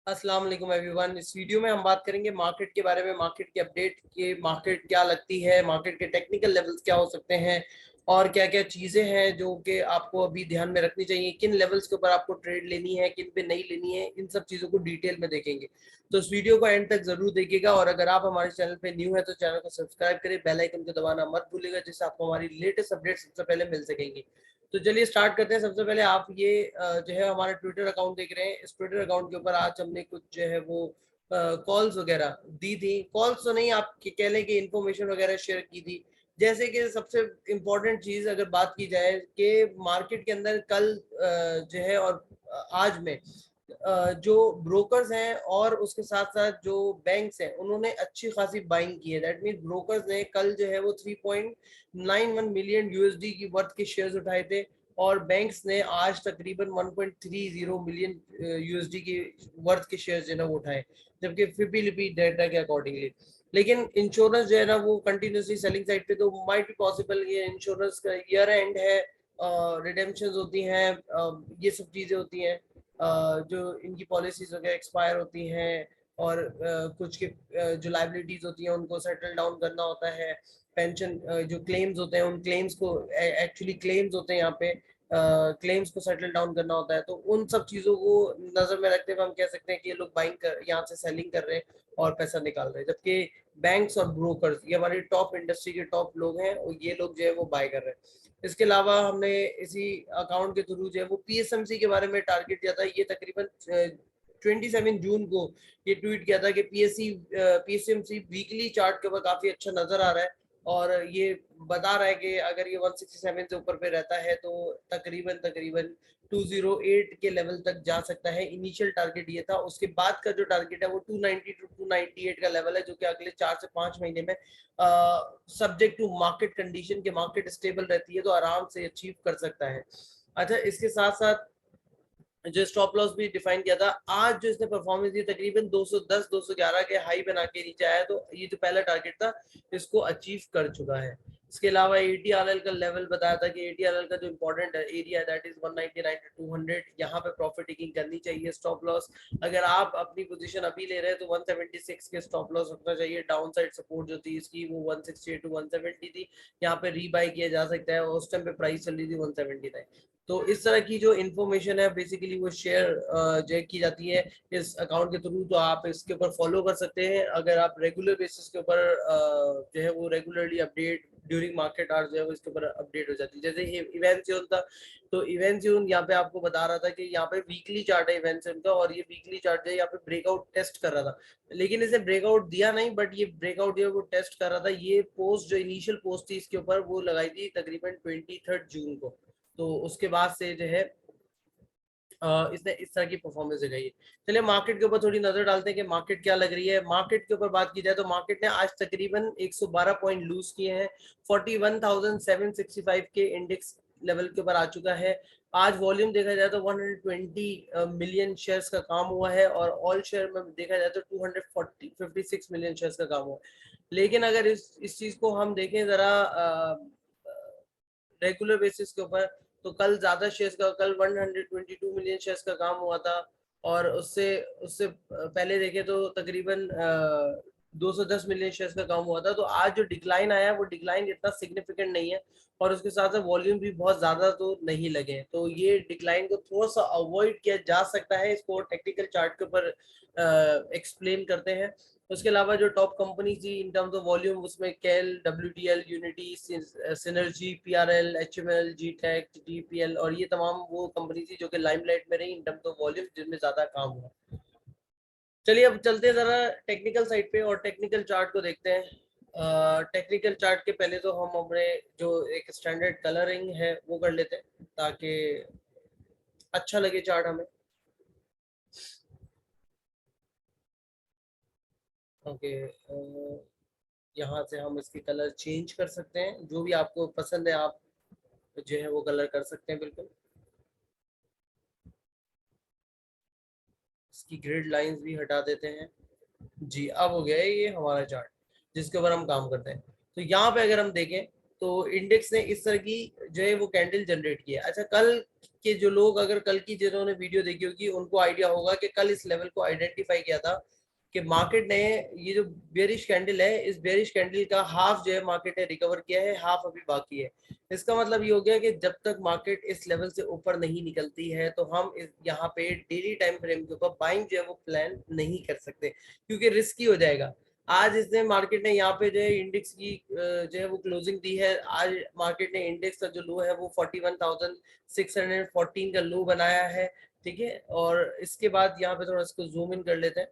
अस्सलाम वालेकुम एवरीवन। इस वीडियो में हम बात करेंगे मार्केट के बारे में, मार्केट के अपडेट के, मार्केट क्या लगती है, मार्केट के टेक्निकल लेवल्स क्या हो सकते हैं और क्या क्या चीजें हैं जो कि आपको अभी ध्यान में रखनी चाहिए, किन लेवल्स के ऊपर आपको ट्रेड लेनी है, किन पे नहीं लेनी है, इन सब चीजों को डिटेल में देखेंगे। तो इस वीडियो को एंड तक जरूर देखिएगा और अगर आप हमारे चैनल पे न्यू है तो चैनल को सब्सक्राइब करें, बेल आइकन को दबाना मत भूलिएगा जिससे आपको हमारी लेटेस्ट अपडेट सबसे पहले मिल सकेंगी। तो चलिए स्टार्ट करते हैं। सबसे पहले आप ये जो है हमारा ट्विटर अकाउंट देख रहे हैं। इस ट्विटर अकाउंट के ऊपर आज हमने कुछ जो है वो कॉल्स वगैरह दी थी। कॉल्स तो नहीं, आप कह लें कि इंफॉर्मेशन वगैरह शेयर की थी। जैसे कि सबसे इम्पोर्टेंट चीज अगर बात की जाए कि मार्केट के अंदर कल जो है और आज में जो ब्रोकर्स हैं और उसके साथ साथ जो बैंक्स हैं उन्होंने अच्छी खासी बाइंग की है। दैट मीन ब्रोकर्स ने कल जो है वो 3.91 मिलियन यूएसडी की वर्थ के शेयर्स उठाए थे और बैंक्स ने आज तकरीबन 1.30 मिलियन यूएसडी की वर्थ के शेयर्स जो है वो उठाए, जबकि फिपी लिपी डेटा के अकॉर्डिंगली। लेकिन इंश्योरेंस जो है ना वो कंटिन्यूसली सेलिंग साइड पे, तो माइट बी पॉसिबल ये इंश्योरेंस का ईयर एंड है, रिडेम्पशंस होती हैं, ये सब चीजें होती हैं, जो इनकी पॉलिसीज वगैरह एक्सपायर होती हैं और कुछ के जो लाइबिलिटीज होती हैं उनको सेटल डाउन करना होता है। पेंशन जो क्लेम्स होते हैं उन क्लेम्स को, एक्चुअली क्लेम्स होते हैं यहाँ पे, क्लेम्स को सेटल डाउन करना होता है। तो उन सब चीजों को नजर में रखते हुए हम कह सकते हैं कि ये लोग बाइंग कर, यहाँ से सेलिंग कर रहे हैं और पैसा निकाल रहे हैं, जबकि बैंक्स और ब्रोकर्स ये हमारी टॉप इंडस्ट्री के टॉप लोग हैं और ये लोग जो है वो बाय कर रहे हैं। इसके अलावा हमने इसी अकाउंट के थ्रू जो है वो पीएसएमसी के बारे में टारगेट दिया था। ये तकरीबन 27 जून को ये ट्वीट किया था कि पीएसएमसी वीकली चार्ट के ऊपर काफी अच्छा नजर आ रहा है और ये बता रहा है कि अगर ये 167 से ऊपर पे रहता है तो तकरीबन तकरीबन 208 के लेवल तक जा सकता है। इनिशियल टारगेट ये था। उसके बाद का जो टारगेट है वो 290 टू 298 का लेवल है, जो कि अगले 4 से 5 महीने में सब्जेक्ट टू मार्केट कंडीशन के, मार्केट स्टेबल रहती है तो आराम से अचीव कर सकता है। अच्छा, इसके साथ साथ जो स्टॉप लॉस भी डिफाइन किया था, आज जो इसने परफॉर्मेंस दी तकरीबन 210 211 के हाई बना के नीचे आया, तो ये जो पहला टारगेट था इसको अचीव कर चुका है। इसके अलावा एटीआरएल का लेवल बताया था कि एटीआरएल का जो important area that is 199 to 200, यहाँ पे प्रॉफिट टेकिंग करनी चाहिए। स्टॉप लॉस अगर आप अपनी पोजीशन अभी ले रहे हैं तो 176 के स्टॉप लॉस रखना चाहिए। डाउन साइड सपोर्ट जो थी इसकी वो 168 टू 170 थी, यहाँ पे रीबाई किया जा सकता है। उस टाइम पे प्राइस चल रही थी 179। तो इस तरह की जो इन्फॉर्मेशन है बेसिकली वो शेयर जो की जाती है इस अकाउंट के थ्रू, तो आप इसके ऊपर फॉलो कर सकते हैं। अगर आप रेगुलर बेसिस के ऊपर जो है वो regularly update during market hour जो है वो इसके ऊपर अपडेट हो जाती है। जैसे ये इवेंट जोन था, तो इवेंट जोन यहाँ पे आपको बता रहा था कि यहाँ पे वीकली चार्ट है इवेंट जोन का और ये वीकली चार्ट है यहाँ पे ब्रेकआउट टेस्ट कर रहा था, लेकिन इसे ब्रेकआउट दिया नहीं, बट ये ब्रेकआउट जो है वो टेस्ट कर रहा था। ये पोस्ट जो इनिशियल पोस्ट थी इसके ऊपर वो लगाई थी तकरीबन 23 जून को, तो उसके बाद से जो है इसने इस तरह की परफॉर्मेंस दिखाई है। चलिए मार्केट के ऊपर थोड़ी नजर डालते हैं कि मार्केट क्या लग रही है। मार्केट के ऊपर बात की जाए तो मार्केट ने आज तकरीबन 112 पॉइंट लूज किए हैं। 41,765 के इंडेक्स लेवल के ऊपर आ चुका है। आज वॉल्यूम देखा जाए तो 120 मिलियन शेयर्स का काम हुआ है और ऑल शेयर में देखा जाए तो 256 मिलियन शेयर्स का काम हुआ है। लेकिन अगर इस चीज को हम देखें जरा रेगुलर बेसिस के ऊपर, तो कल ज्यादा शेयर्स का, कल 122 मिलियन शेयर्स का काम हुआ था और उससे उससे पहले देखे तो तकरीबन 210 मिलियन शेयर्स का काम हुआ था। तो आज जो डिक्लाइन आया है वो डिक्लाइन इतना सिग्निफिकेंट नहीं है और उसके साथ साथ वॉल्यूम भी बहुत ज्यादा तो नहीं लगे, तो ये डिक्लाइन को थोड़ा सा अवॉइड किया जा सकता है। इसको टेक्निकल चार्ट के ऊपर एक्सप्लेन करते हैं। उसके अलावा जो टॉप कंपनी थी इन टर्म्स ऑफ वॉल्यूम, उसमें केल, WTL, Unity, Synergy, PRL, HML, जीटेक, टीपीएल और ये तमाम वो कंपनी थी जो कि लाइमलाइट में रही इन टर्म्स ऑफ वॉल्यूम, जिनमें ज्यादा काम हुआ। चलिए अब चलते हैं जरा टेक्निकल साइड पे और टेक्निकल चार्ट को देखते हैं। टेक्निकल चार्ट के पहले तो हम अपने जो एक स्टैंडर्ड कलरिंग है वो कर लेते हैं ताकि अच्छा लगे चार्ट हमें। ओके, यहाँ से हम इसकी कलर चेंज कर सकते हैं, जो भी आपको पसंद है आप जो है वो कलर कर सकते हैं बिल्कुल। इसकी ग्रिड लाइंस भी हटा देते हैं। जी, अब हो गया है ये हमारा चार्ट जिसके ऊपर हम काम करते हैं। तो यहाँ पे अगर हम देखें तो इंडेक्स ने इस तरह की जो है वो कैंडल जनरेट किया। अच्छा, कल के जो लोग अगर कल की जिन्होंने वीडियो देखी होगी उनको आइडिया होगा कि कल इस लेवल को आइडेंटिफाई किया था कि मार्केट ने ये जो बेरिश कैंडल है, इस बेरिश कैंडल का हाफ जो है मार्केट ने रिकवर किया है, हाफ अभी बाकी है। इसका मतलब ये हो गया कि जब तक मार्केट इस लेवल से ऊपर नहीं निकलती है तो हम यहाँ पे डेली टाइम फ्रेम के ऊपर बाइंग जो है वो प्लान नहीं कर सकते, क्योंकि रिस्की हो जाएगा। आज इसने मार्केट ने यहाँ पे जो है इंडेक्स की जो है वो क्लोजिंग दी है। आज मार्केट ने इंडेक्स का जो लो है वो 41,614 का लो बनाया है, ठीक है। और इसके बाद यहाँ पे थोड़ा इसको जूम इन कर लेते हैं,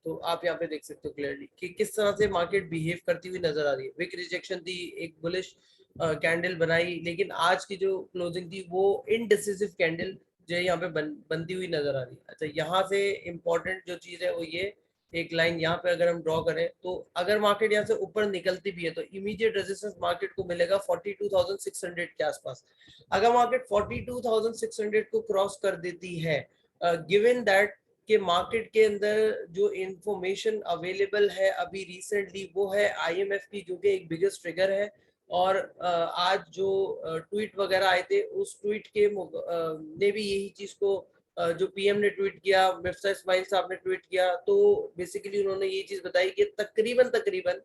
तो आप यहाँ पे देख सकते हो क्लियरली कि किस तरह से मार्केट बिहेव करती हुई नजर आ रही है। विक रिजेक्शन थी, एक बुलिश कैंडल बनाई, लेकिन आज की जो क्लोजिंग थी वो इनडिसिसिव कैंडल जो है यहाँ पे बनती हुई नजर आ रही है। अच्छा, यहाँ से इम्पोर्टेंट जो चीज है वो ये, एक लाइन यहाँ पे अगर हम ड्रॉ करें तो अगर मार्केट यहाँ से ऊपर निकलती भी है तो इमीडिएट रेजिस्टेंस मार्केट को मिलेगा 42,600 के आसपास। अगर मार्केट 42,600 को क्रॉस कर देती है, गिवन दैट कि मार्केट के अंदर जो इंफॉर्मेशन अवेलेबल है अभी रिसेंटली वो है आईएमएफ की, जो कि एक बिगेस्ट ट्रिगर है। और आज जो ट्वीट वगैरह आए थे उस ट्वीट के ने भी यही चीज को जो पीएम ने ट्वीट किया, मिर्जा इस्माइल साहब ने ट्वीट किया, तो बेसिकली उन्होंने ये चीज बताई कि तकरीबन तकरीबन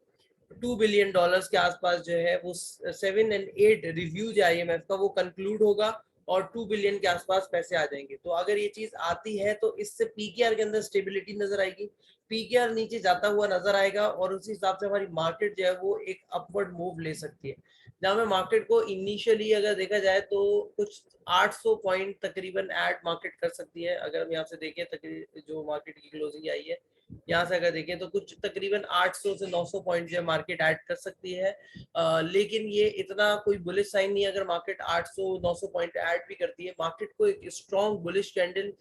$2 बिलियन के आसपास जो है वो 7 और 8 रिव्यू जो आईएमएफ का वो कंक्लूड होगा और 2 बिलियन के आसपास पैसे आ जाएंगे। तो अगर ये चीज आती है तो इससे पीकेआर के अंदर स्टेबिलिटी नजर आएगी, पीकेआर नीचे जाता हुआ नजर आएगा और उसी हिसाब से हमारी मार्केट जो है वो एक अपवर्ड मूव ले सकती है। जहां में मार्केट को इनिशियली अगर देखा जाए तो कुछ 800 पॉइंट तकरीबन ऐड मार्केट कर सकती है। अगर हम यहाँ से देखें जो मार्केट की क्लोजिंग आई है यहाँ से अगर देखें तो कुछ तकरीबन 800 से 900 पॉइंट जो मार्केट ऐड कर सकती है। लेकिन ये इतना कोई बुलिश साइन नहीं है। अगर मार्केट 800-900 पॉइंट ऐड भी करती है, मार्केट को एक स्ट्रॉन्ग बुलिश कैंडल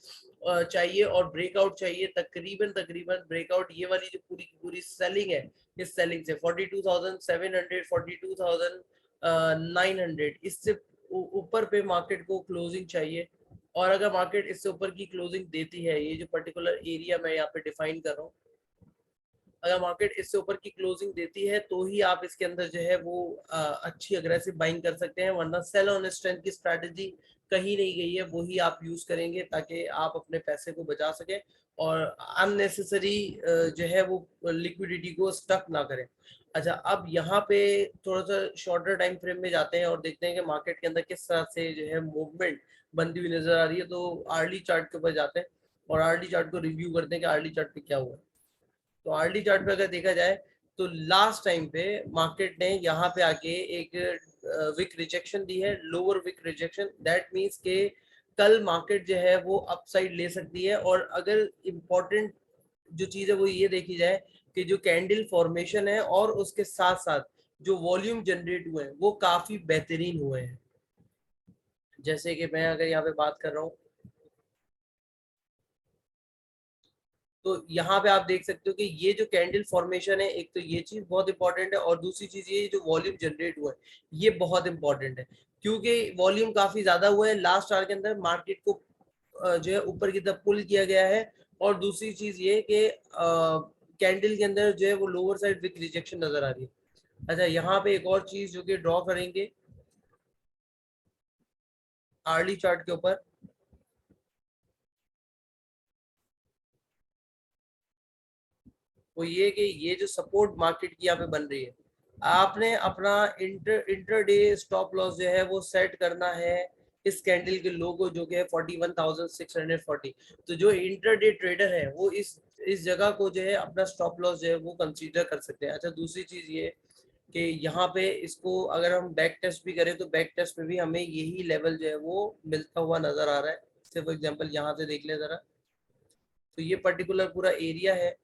चाहिए और ब्रेकआउट चाहिए। तकरीबन तकरीबन ब्रेकआउट ये वाली जो पूरी की पूरी सेलिंग है, इस सेलिंग से 42,700 42,900 इससे ऊपर पे मार्केट को क्लोजिंग चाहिए। और अगर मार्केट इससे ऊपर की क्लोजिंग देती है, ये जो पर्टिकुलर एरिया मैं यहाँ पे डिफाइन कर रहा हूँ, अगर मार्केट इससे ऊपर की क्लोजिंग देती है तो ही आप इसके अंदर जो है वो अच्छी अग्रेसिव बाइंग कर सकते हैं, वरना सेल ऑन स्ट्रेंथ की स्ट्रैटेजी कहीं नहीं गई है, वही आप यूज करेंगे ताकि आप अपने पैसे को बचा सके और अननेसेसरी जो है वो लिक्विडिटी को स्टक ना करें। अच्छा, अब यहाँ पे थोड़ा सा शॉर्टर टाइम फ्रेम में जाते हैं और देखते हैं कि मार्केट के अंदर किस तरह से जो है मूवमेंट बनती हुई नजर आ रही है। तो आर्ली चार्ट के ऊपर जाते हैं और आर्ली चार्ट को रिव्यू करते हैं कि आर्ली चार्ट पे क्या हुआ है। तो आरडी चार्ट पे अगर देखा जाए तो लास्ट टाइम पे मार्केट ने यहाँ पे आके एक विक रिजेक्शन दी है, lower wick rejection. That means के कल मार्केट जो है वो अपसाइड ले सकती है। और अगर इम्पोर्टेंट जो चीज है वो ये देखी जाए कि जो कैंडल फॉर्मेशन है और उसके साथ साथ जो वॉल्यूम जनरेट हुए हैं वो काफी बेहतरीन हुए हैं। जैसे कि मैं अगर यहाँ पे बात कर रहा हूँ तो यहाँ पे आप देख सकते हो कि ये जो कैंडल फॉर्मेशन है, एक तो ये चीज बहुत इंपॉर्टेंट है और दूसरी चीज ये जो वॉल्यूम जनरेट हुआ है ये बहुत इंपॉर्टेंट है, क्योंकि वॉल्यूम काफी ज्यादा हुआ है लास्ट आवर के अंदर। मार्केट को जो है ऊपर की तरफ पुल किया गया है। और दूसरी चीज ये कि कैंडल के अंदर जो है वो लोअर साइड विक रिजेक्शन नजर आ रही है। अच्छा, यहाँ पे एक और चीज जो कि ड्रॉ करेंगे आर्ली चार्ट के ऊपर, वो ये कि ये जो सपोर्ट मार्केट की यहाँ पे बन रही है, आपने अपना इंटरडे स्टॉप लॉस जो है वो सेट करना है इस कैंडल के लो को, जो कि है 41,640। तो जो इंटरडे ट्रेडर है वो इस जगह को जो है अपना स्टॉप लॉस जो है वो कंसीडर कर सकते हैं। अच्छा, दूसरी चीज ये कि यहाँ पे इसको अगर हम बैक टेस्ट भी करें तो बैक टेस्ट में भी हमें यही लेवल जो है वो मिलता हुआ नजर आ रहा है। फॉर एग्जाम्पल यहाँ से देख ले जरा, तो ये पर्टिकुलर पूरा एरिया है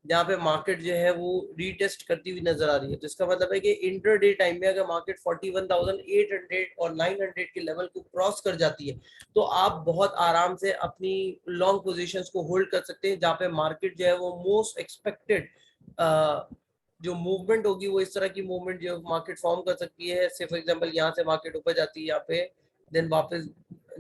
जहाँ पे मार्केट जो है वो रीटेस्ट करती हुई नजर आ रही है। तो इसका मतलब है कि इंटरडे टाइम में अगर मार्केट 41,800 और 900 के लेवल को क्रॉस कर जाती है तो आप बहुत आराम से अपनी लॉन्ग पोजीशंस को होल्ड कर सकते हैं, जहाँ पे मार्केट जो है वो मोस्ट एक्सपेक्टेड जो मूवमेंट होगी वो इस तरह की मूवमेंट जो मार्केट फॉर्म कर सकती है। से फॉर एग्जांपल यहाँ से मार्केट ऊपर जाती है, यहाँ पे देन वापस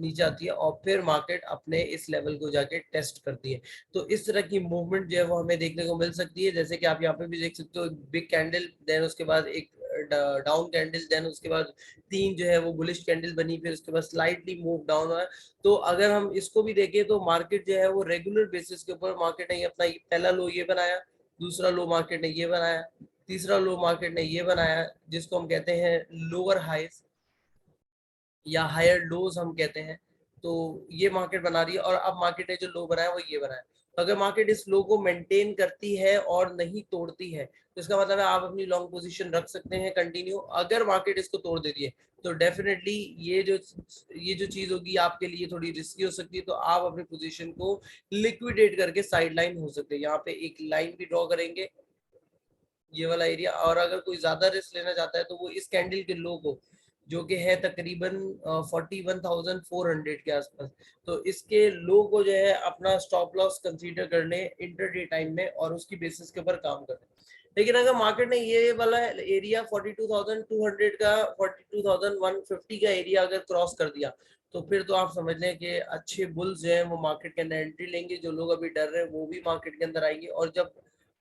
नीचे आती है और फिर मार्केट अपने इस लेवल को जाके टेस्ट करती है। तो इस तरह की मूवमेंट जो है वो हमें देखने को मिल सकती है। जैसे कि आप यहाँ पे भी देख सकते हो बिग कैंडल, देन उसके बाद एक डाउन कैंडल, देन उसके बाद 3 जो है वो बुलिश कैंडल बनी, फिर उसके बाद स्लाइटली मूव डाउन हुआ। तो अगर हम इसको भी देखें तो मार्केट जो है वो रेगुलर बेसिस के ऊपर मार्केट ने अपना पहला लो ये बनाया, दूसरा लो मार्केट ने ये बनाया, तीसरा लो मार्केट ने ये बनाया, जिसको हम कहते हैं लोअर हाइज या हायर लोज हम कहते हैं। तो ये मार्केट बना रही है और अब मार्केट ने जो लो बनाया वो ये बनाया। तो अगर मार्केट इस लो को मेंटेन करती है और नहीं तोड़ती है तो इसका मतलब है आप अपनी लॉन्ग पोजीशन रख सकते हैं कंटिन्यू। अगर मार्केट इसको तोड़ देती है तो डेफिनेटली ये जो चीज होगी आपके लिए थोड़ी रिस्की हो सकती है, तो आप अपनी पोजीशन को लिक्विडेट करके साइड लाइन हो सकते हैं। यहाँ पे एक लाइन भी ड्रॉ करेंगे, ये वाला एरिया, और अगर कोई ज्यादा रिस्क लेना चाहता है तो वो इस कैंडल के लो को, जो कि है तकरीबन 41,400 के आसपास, तो इसके लो को जो है अपना स्टॉप लॉस कंसीडर करने इंटरडे टाइम में और उसकी बेसिस के ऊपर काम करने। लेकिन अगर मार्केट ने ये वाला एरिया 42,200 का 42,150 का एरिया अगर क्रॉस कर दिया तो फिर तो आप समझ लें कि अच्छे बुल्स जो है वो मार्केट के अंदर एंट्री लेंगे। जो लोग अभी डर रहे हैं वो भी मार्केट के अंदर आएंगे, और जब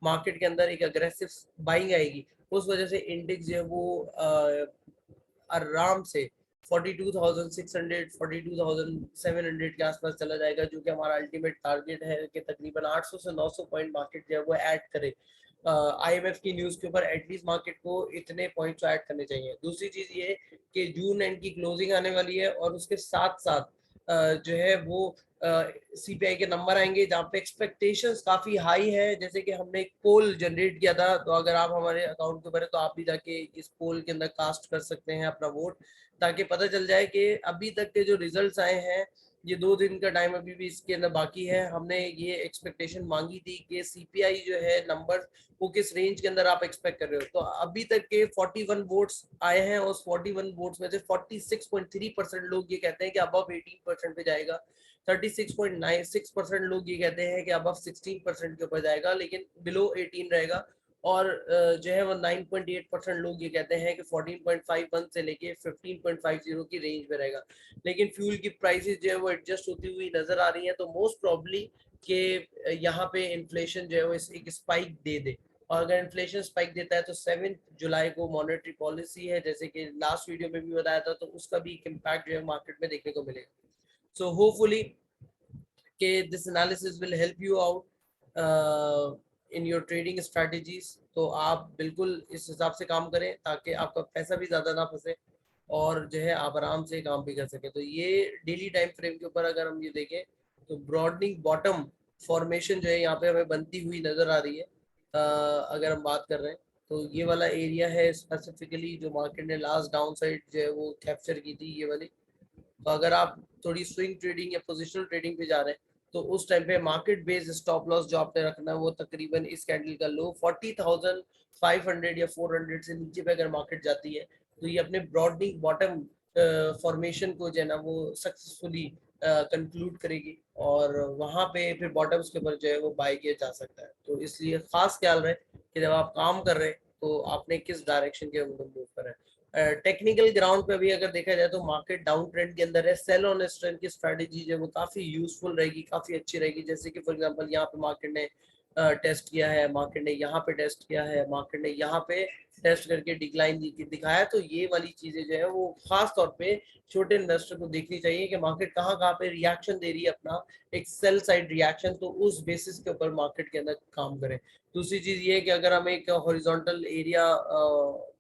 मार्केट के अंदर एक अग्रेसिव बाइंग आएगी उस वजह से इंडेक्स जो है वो आराम से 42,600 42,700 के आसपास चला जाएगा, जो कि हमारा अल्टीमेट टारगेट है कि तकरीबन 800 से 900 पॉइंट मार्केट जो है वो ऐड करे। IMF की न्यूज के ऊपर एटलीस्ट मार्केट को इतने पॉइंट्स ऐड करने चाहिए। दूसरी चीज ये कि जून एंड की क्लोजिंग आने वाली है और उसके साथ साथ जो है वो CPI के नंबर आएंगे जहाँ पे एक्सपेक्टेशंस काफी हाई है। जैसे कि हमने एक पोल जनरेट किया था, तो अगर आप हमारे अकाउंट के ऊपर है तो आप भी जाके इस पोल के अंदर कास्ट कर सकते हैं अपना वोट, ताकि पता चल जाए कि अभी तक के जो रिजल्ट्स आए हैं, ये 2 दिन का टाइम अभी भी इसके अंदर बाकी है। हमने ये एक्सपेक्टेशन मांगी थी कि CPI जो है नंबर वो किस रेंज के अंदर आप एक्सपेक्ट कर रहे हो। तो अभी तक के 41 वोट्स आए हैं, उस 41 वोट्स में से 46.3% लोग ये कहते हैं कि अबव 18% पे जाएगा, 36.96% लोग ये कहते हैं कि अबव 16% के ऊपर जाएगा लेकिन बिलो 18 रहेगा, और जो है वो 9.8% लोग ये कहते हैं कि 14.51 से लेके 15.50 की रेंज में रहेगा। लेकिन फ्यूल की प्राइसेस जो है वो एडजस्ट होती हुई नजर आ रही है, तो मोस्ट प्रॉब्ली कि यहाँ पे इन्फ्लेशन जो है वो एक स्पाइक दे दे। और अगर इन्फ्लेशन स्पाइक देता है तो 7 जुलाई को मॉनेटरी पॉलिसी है, जैसे कि लास्ट वीडियो में भी बताया था, तो उसका भी एक इम्पैक्ट जो है मार्केट में देखने को मिलेगा। सो होपफुली कि this analysis will help you out in your trading strategies. तो आप बिल्कुल इस हिसाब से काम करें ताकि आपका पैसा भी ज़्यादा ना फंसे और जो है आप आराम से काम भी कर सकें। तो ये डेली टाइम फ्रेम के ऊपर अगर हम ये देखें तो ब्रॉडनिंग बॉटम फॉर्मेशन जो है यहाँ पे हमें बनती हुई नज़र आ रही है। अगर हम बात कर रहे हैं तो ये वाला एरिया है स्पेसिफिकली जो मार्केट ने लास्ट डाउन साइड जो है वो कैप्चर की थी, ये वाली। तो अगर आप थोड़ी स्विंग ट्रेडिंग या पोजिशनल ट्रेडिंग पे जा रहे हैं तो उस टाइम पे मार्केट बेस्ड स्टॉप लॉस जो आपने रखना है वो तकरीबन इस कैंडल का लो 40,500 या 400 से नीचे पे अगर मार्केट जाती है तो ये अपने ब्रॉडनिंग बॉटम फॉर्मेशन को जो है ना वो सक्सेसफुली कंक्लूड करेगी, और वहां पे फिर बॉटम्स के ऊपर जो है वो बाय किया जा सकता है। तो इसलिए खास ख्याल रहे कि जब आप काम कर रहे हैं तो आपने किस डायरेक्शन के अंदर मूव करा है। टेक्निकल ग्राउंड पे भी अगर देखा जाए तो मार्केट डाउन ट्रेंड के अंदर है। सेल ऑन स्ट्रेंथ की स्ट्रेटेजी जो वो काफी यूजफुल रहेगी, काफी अच्छी रहेगी। जैसे कि फॉर एग्जांपल यहाँ पे मार्केट ने टेस्ट किया है, मार्केट ने यहाँ पे टेस्ट किया है, मार्केट ने यहाँ पे टेस्ट करके डिक्लाइन दिखाया, तो ये वाली चीजें जो है वो खास तौर पे छोटे इन्वेस्टर को देखनी चाहिए कि मार्केट कहाँ कहाँ पे रिएक्शन दे रही है, अपना एक सेल साइड रिएक्शन, तो उस बेसिस के ऊपर मार्केट के अंदर काम करें। दूसरी चीज ये है कि अगर हम एक हॉरिजॉन्टल एरिया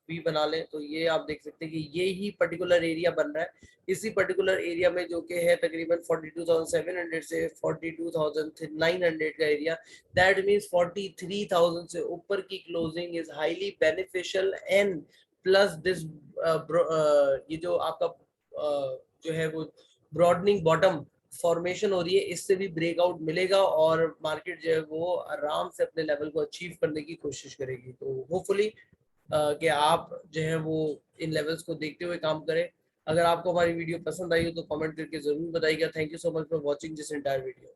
भी बना लें तो ये आप देख सकते हैं कि ये ही पर्टिकुलर एरिया बन रहा है। इसी पर्टिकुलर एरिया में जो कि है तकरीबन 42,700 से 42,900 का एरिया, दैट मीन्स 43,000 से ऊपर की closing is highly beneficial. And plus this ये जो आपका जो है वो ब्रॉडनिंग बॉटम फॉर्मेशन हो रही है, इससे भी ब्रेकआउट मिलेगा और मार्केट जो है वो आराम से अपने लेवल को अचीव करने की कोशिश करेगी। तो होपफुली कि आप जो है वो इन लेवल्स को देखते हुए काम करें। अगर आपको हमारी वीडियो पसंद आई हो तो कमेंट करके जरूर बताइएगा। Thank you so much for watching this entire video.